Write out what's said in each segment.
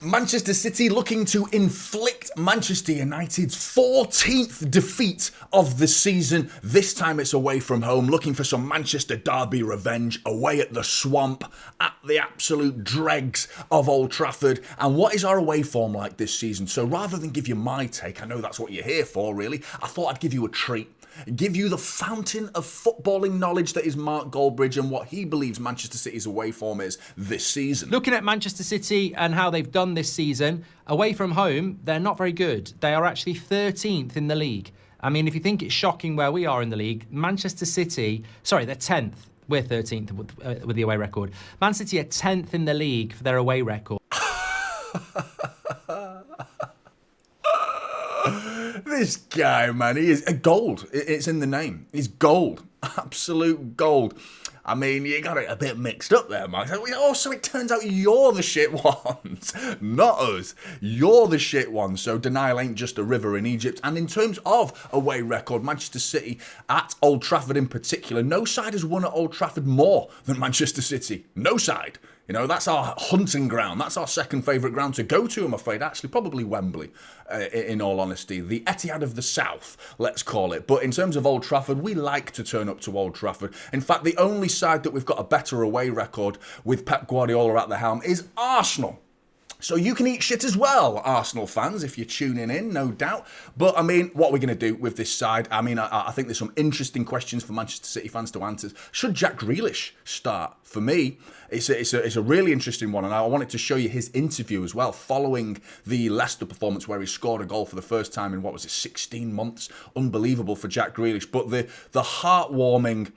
Manchester City looking to inflict Manchester United's 14th defeat of the season. This time it's away from home, looking for some Manchester derby revenge away at the swamp, at the absolute dregs of Old Trafford. And what is our away form like this season? So rather than give you my take, I know that's what you're here for really, I thought I'd give you a treat. Give you the fountain of footballing knowledge that is Mark Goldbridge and what he believes Manchester City's away form is this season. Looking at Manchester City and how they've done this season, away from home, they're not very good. They are actually 13th in the league. I mean, if you think it's shocking where we are in the league, Manchester City, they're 10th. We're 13th with the away record. Man City are 10th in the league for their away record. This guy, man, he is gold. It's in the name. He's gold. Absolute gold. I mean, you got it a bit mixed up there, Mark. Oh, so it turns out you're the shit ones, not us. You're the shit ones. So denial ain't just a river in Egypt. And in terms of away record, Manchester City at Old Trafford in particular, no side has won at Old Trafford more than Manchester City. No side. You know, that's our hunting ground. That's our second favourite ground to go to, I'm afraid. Actually, probably Wembley, in all honesty. The Etihad of the South, let's call it. But in terms of Old Trafford, we like to turn up to Old Trafford. In fact, the only side that we've got a better away record with Pep Guardiola at the helm is Arsenal. So you can eat shit as well, Arsenal fans, if you're tuning in, no doubt. But, I mean, what are we going to do with this side? I mean, I think there's some interesting questions for Manchester City fans to answer. Should Jack Grealish start? For me, it's a really interesting one, and I wanted to show you his interview as well, following the Leicester performance where he scored a goal for the first time in, 16 months? Unbelievable for Jack Grealish. But the heartwarming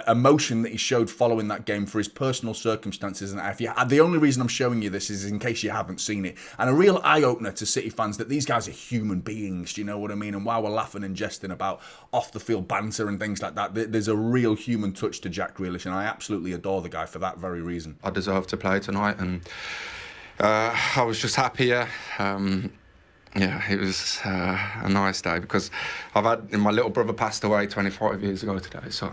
emotion that he showed following that game for his personal circumstances, and the only reason I'm showing you this is in case you haven't seen it, and a real eye-opener to City fans that these guys are human beings, do you know what I mean? And while we're laughing and jesting about off-the-field banter and things like that, there's a real human touch to Jack Grealish, and I absolutely adore the guy for that very reason. I deserve to play tonight, and I was just happier. Yeah, it was a nice day because my little brother passed away 25 years ago today, so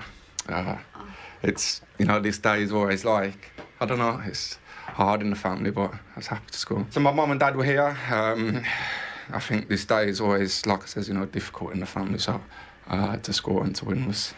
it's, this day is always like, I don't know, it's hard in the family, but I was happy to score. So my mum and dad were here. I think this day is always, like I said, difficult in the family, so to score and to win was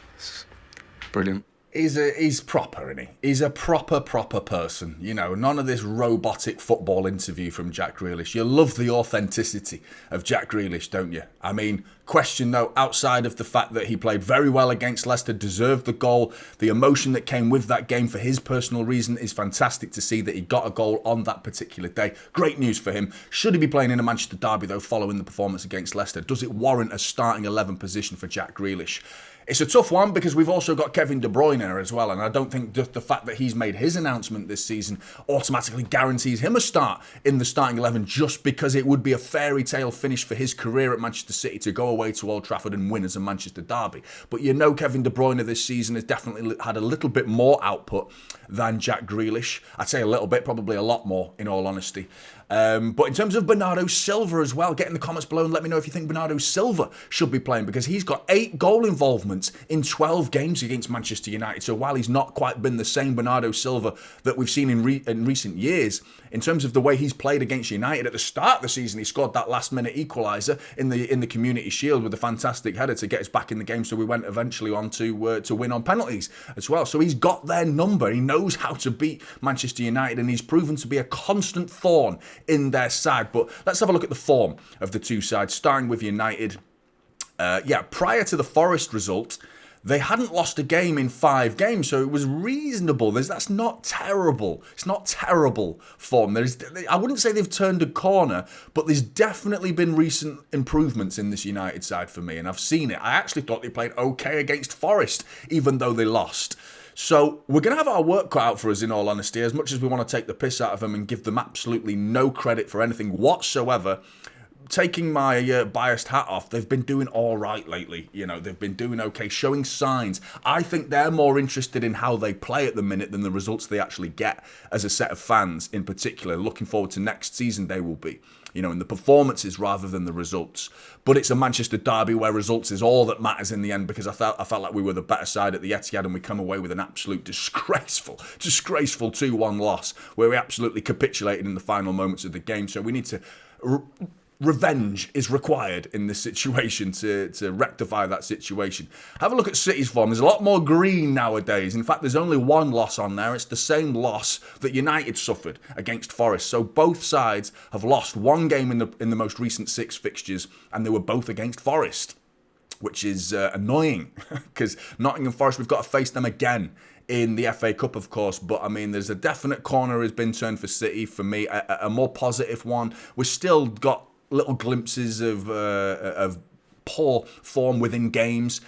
brilliant. He's proper, isn't he? He's a proper person. None of this robotic football interview from Jack Grealish. You love the authenticity of Jack Grealish, don't you? I mean, question though, outside of the fact that he played very well against Leicester, deserved the goal, the emotion that came with that game for his personal reason is fantastic to see that he got a goal on that particular day. Great news for him. Should he be playing in a Manchester derby though, following the performance against Leicester? Does it warrant a starting 11 position for Jack Grealish? It's a tough one because we've also got Kevin De Bruyne as well, and I don't think just the fact that he's made his announcement this season automatically guarantees him a start in the starting 11, just because it would be a fairy tale finish for his career at Manchester City to go away to Old Trafford and win as a Manchester derby. But Kevin De Bruyne this season has definitely had a little bit more output than Jack Grealish. I'd say a little bit, probably a lot more in all honesty. But in terms of Bernardo Silva as well, get in the comments below and let me know if you think Bernardo Silva should be playing, because he's got 8 goal involvements in 12 games against Manchester United. So while he's not quite been the same Bernardo Silva that we've seen in recent years, in terms of the way he's played against United at the start of the season, he scored that last-minute equaliser in the Community Shield with a fantastic header to get us back in the game. So we went eventually on to win on penalties as well. So he's got their number. He knows how to beat Manchester United, and he's proven to be a constant thorn in their side. But let's have a look at the form of the two sides, starting with United. Prior to the Forest result, they hadn't lost a game in 5 games, so it was reasonable. That's not terrible. It's not terrible form. I wouldn't say they've turned a corner, but there's definitely been recent improvements in this United side for me, and I've seen it. I actually thought they played okay against Forest, even though they lost. So we're going to have our work cut out for us, in all honesty, as much as we want to take the piss out of them and give them absolutely no credit for anything whatsoever. taking my biased hat off, they've been doing all right lately. They've been doing okay, showing signs. I think they're more interested in how they play at the minute than the results they actually get as a set of fans in particular. Looking forward to next season, they will be. In the performances rather than the results. But it's a Manchester derby where results is all that matters in the end, because I felt like we were the better side at the Etihad, and we come away with an absolute disgraceful 2-1 loss where we absolutely capitulated in the final moments of the game. So we need to... Revenge is required in this situation to rectify that situation. Have a look at City's form. There's a lot more green nowadays. In fact, there's only one loss on there. It's the same loss that United suffered against Forest. So both sides have lost one game in the most recent 6 fixtures, and they were both against Forest, which is annoying because Nottingham Forest, we've got to face them again in the FA Cup, of course. But I mean, there's a definite corner has been turned for City. For me, a more positive one. We've still got little glimpses of poor form within games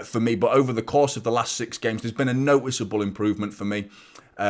for me, but over the course of the last 6 games, there's been a noticeable improvement for me.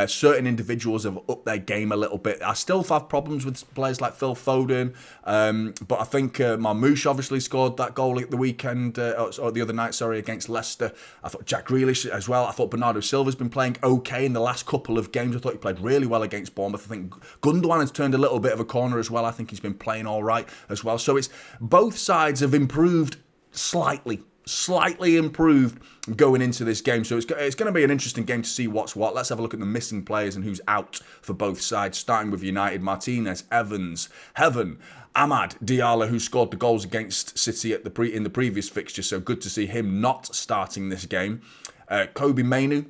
Certain individuals have upped their game a little bit. I still have problems with players like Phil Foden, but I think Marmoush obviously scored that goal at the weekend, or the other night, against Leicester. I thought Jack Grealish as well. I thought Bernardo Silva's been playing okay in the last couple of games. I thought he played really well against Bournemouth. I think Gundogan has turned a little bit of a corner as well. I think he's been playing all right as well. So it's both sides have improved slightly improved going into this game. So it's going to be an interesting game to see what's what. Let's have a look at the missing players and who's out for both sides, starting with United. Martinez, Evans, Heaven, Amad Diallo, who scored the goals against City in the previous fixture. So good to see him not starting this game. Kobe Mainoo,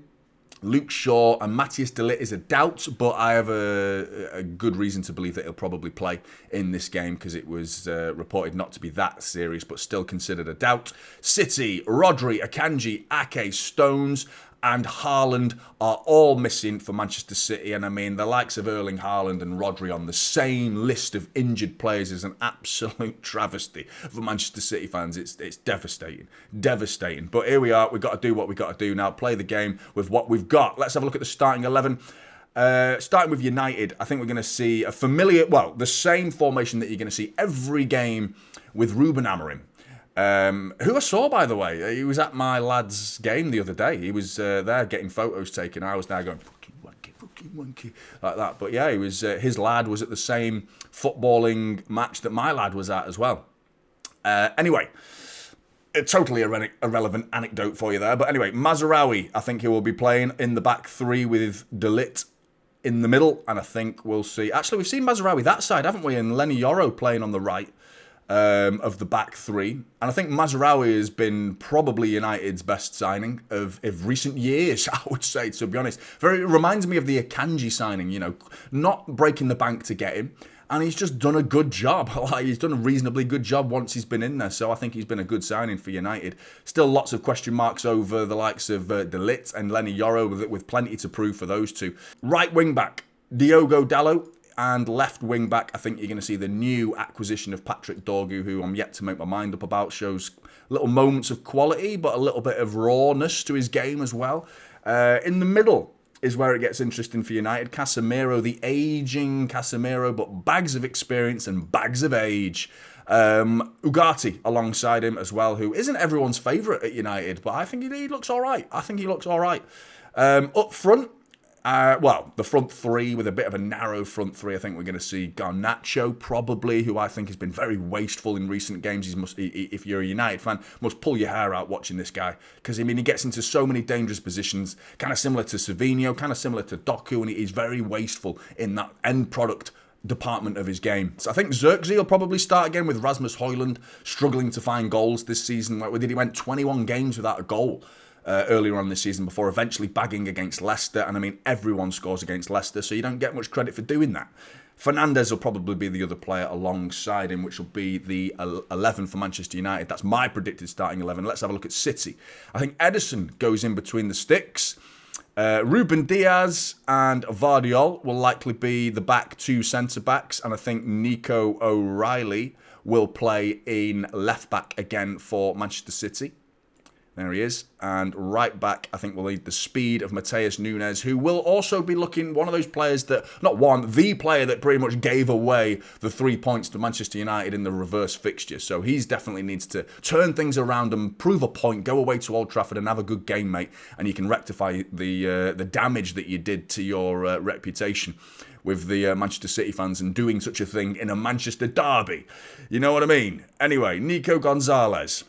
Luke Shaw, and Matthias de Ligt is a doubt, but I have a good reason to believe that he'll probably play in this game because it was reported not to be that serious, but still considered a doubt. City, Rodri, Akanji, Ake, Stones, and Haaland are all missing for Manchester City. And I mean, the likes of Erling Haaland and Rodri on the same list of injured players is an absolute travesty for Manchester City fans. It's devastating. But here we are. We've got to do what we've got to do now. Play the game with what we've got. Let's have a look at the starting 11. Starting with United, I think we're going to see the same formation that you're going to see every game with Ruben Amorim. Who I saw, by the way. He was at my lad's game the other day. He was there getting photos taken. I was there going, fucking wanky, like that. But yeah, he was. His lad was at the same footballing match that my lad was at as well. Anyway, a totally irrelevant anecdote for you there. But anyway, Mazraoui, I think he will be playing in the back 3 with De Ligt in the middle. And I think we'll see. Actually, we've seen Mazraoui that side, haven't we? And Lenny Yoro playing on the right. Of the back 3, and I think Mazraoui has been probably United's best signing of recent years, I would say, to be honest. It reminds me of the Akanji signing, not breaking the bank to get him, and he's just done a good job. He's done a reasonably good job once he's been in there, so I think he's been a good signing for United. Still lots of question marks over the likes of De Ligt and Lenny Yoro, with plenty to prove for those two. Right wing back, Diogo Dalot. And left wing back, I think you're going to see the new acquisition of Patrick Dorgu, who I'm yet to make my mind up about. Shows little moments of quality, but a little bit of rawness to his game as well. In the middle is where it gets interesting for United. Casemiro, the ageing Casemiro, but bags of experience and bags of age. Ugarte alongside him as well, who isn't everyone's favourite at United, but I think he looks all right. Up front, the front 3 with a bit of a narrow front 3. I think we're going to see Garnacho probably, who I think has been very wasteful in recent games. If you're a United fan, must pull your hair out watching this guy, because he gets into so many dangerous positions, kind of similar to Savinho, kind of similar to Doku, and he's very wasteful in that end product department of his game. So I think Xerxes will probably start again, with Rasmus Højlund struggling to find goals this season. He went 21 games without a goal earlier on this season before eventually bagging against Leicester. And I mean, everyone scores against Leicester, so you don't get much credit for doing that. Fernandes will probably be the other player alongside him, which will be the 11 for Manchester United. That's my predicted starting 11. Let's have a look at City. I think Ederson goes in between the sticks. Ruben Diaz and Vardiol will likely be the back 2 centre-backs. And I think Nico O'Reilly will play in left-back again for Manchester City. There he is. And right back, I think we'll need the speed of Mateus Nunes, who will also be looking one of those players that, not one, the player that pretty much gave away the 3 points to Manchester United in the reverse fixture. So he's definitely needs to turn things around and prove a point, go away to Old Trafford and have a good game, mate. And you can rectify the damage that you did to your reputation with the Manchester City fans and doing such a thing in a Manchester derby. You know what I mean? Anyway, Nico Gonzalez.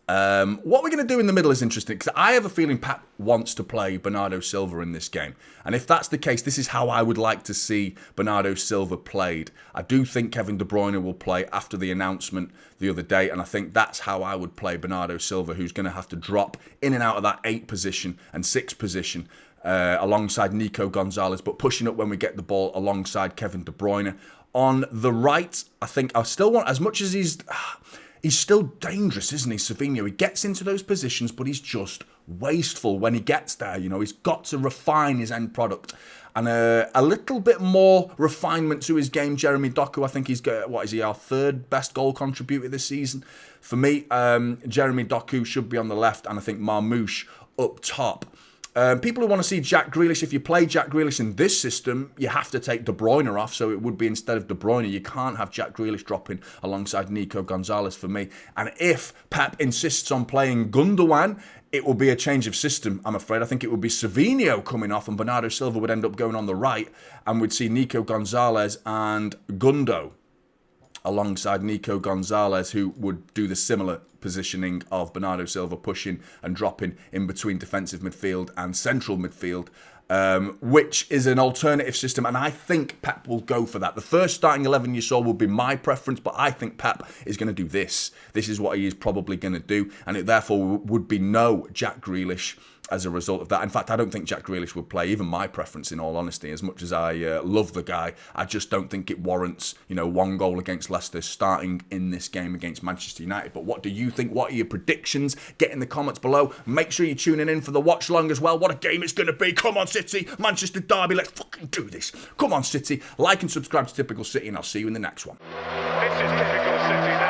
What we're going to do in the middle is interesting because I have a feeling Pep wants to play Bernardo Silva in this game. And if that's the case, this is how I would like to see Bernardo Silva played. I do think Kevin De Bruyne will play after the announcement the other day. And I think that's how I would play Bernardo Silva, who's going to have to drop in and out of that 8 position and 6 position alongside Nico Gonzalez, but pushing up when we get the ball alongside Kevin De Bruyne. On the right, I think I still want, as much as he's still dangerous, isn't he, Savinho? He gets into those positions, but he's just wasteful when he gets there. You know, he's got to refine his end product. And a little bit more refinement to his game. Jeremy Doku, I think he's got, what is he, our 3rd best goal contributor this season? For me, Jeremy Doku should be on the left, and I think Marmoush up top. People who want to see Jack Grealish, if you play Jack Grealish in this system, you have to take De Bruyne off. So it would be instead of De Bruyne, you can't have Jack Grealish dropping alongside Nico Gonzalez for me. And if Pep insists on playing Gundogan, it will be a change of system, I'm afraid. I think it would be Savinho coming off and Bernardo Silva would end up going on the right. And we'd see Nico Gonzalez and Gundo alongside Nico Gonzalez, who would do the similar positioning of Bernardo Silva pushing and dropping in between defensive midfield and central midfield, which is an alternative system, and I think Pep will go for that. The first starting 11 you saw would be my preference, but I think Pep is going to do this. This is what he is probably going to do, and it therefore would be no Jack Grealish as a result of that. In fact, I don't think Jack Grealish would play, even my preference, in all honesty. As much as I love the guy, I just don't think it warrants, 1 goal against Leicester starting in this game against Manchester United. But what do you think? What are your predictions? Get in the comments below. Make sure you're tuning in for the watch long as well. What a game it's going to be. Come on, City. Manchester derby. Let's fucking do this. Come on, City. Like and subscribe to Typical City, and I'll see you in the next one. This is Typical City.